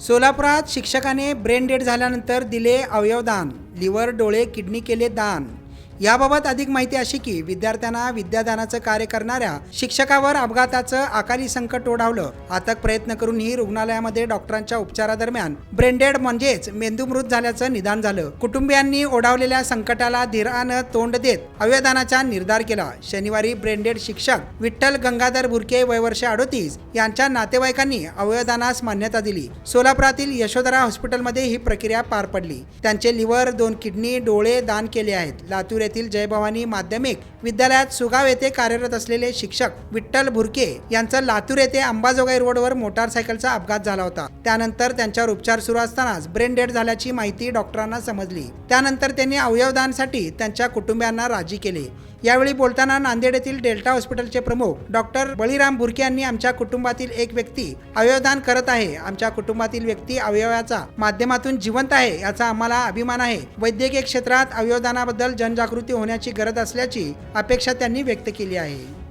सोलापुरात शिक्षकाने brain dead झाल्यानंतर दिले अवयवदान, लिव्हर, डोळे, किडनी केले दान। याबाबत अधिक माहिती अशी की विद्यार्थ्यांना विद्यादानाचं कार्य करणाऱ्या शिक्षकावर अपघाताचं अकाली संकट ओढावलं। अथक प्रयत्न करूनही रुग्णालयामध्ये डॉक्टरांच्या उपचारादरम्यान ब्रेन डेड म्हणजेच मेंदूमृत झाल्याचं निदान झालं। कुटुंबियांनी ओढावलेल्या संकटाला धीरानं तोंड देत अवयवदानाचा निर्धार केला। शनिवारी ब्रेन डेड शिक्षक विठ्ठल गंगाधर बुरके वय वर्ष 38 यांच्या नातेवाईकांनी अवयवदानास मान्यता दिली। सोलापुरातील यशोधरा हॉस्पिटलमध्ये ही प्रक्रिया पार पडली। त्यांचे लिव्हर, 2 किडनी, डोळे दान केले आहेत। लातूर येथील जय भवानी माध्यमिक विद्यालयात सुगाव येथे कार्यरत असलेले शिक्षक विठ्ठल बुरके यांचा लातूर येथे अंबाजोगाई रोडवर मोटारसायकलचा अपघात झाला होता। त्यानंतर त्यांच्यावर उपचार सुरू असतानाच ब्रेन डेड झाल्याची माहिती डॉक्टरांना समजली। त्यानंतर त्यांनी अवयवदानासाठी त्यांच्या कुटुंबियांना राजी केले। यावेळी बोलताना नांदेड येथील डेल्टा हॉस्पिटलचे प्रमुख डॉक्टर बळीराम बुरके यांनी आमच्या कुटुंबातील एक व्यक्ती अवयवदान करत आहे। आमच्या कुटुंबातील व्यक्ती अवयवाच्या माध्यमातून जिवंत आहे याचा आम्हाला अभिमान आहे। वैद्यकीय क्षेत्रात अवयवदानाबद्दल जनजागृती होण्याची गरज असल्याची अपेक्षा त्यांनी व्यक्त केली आहे।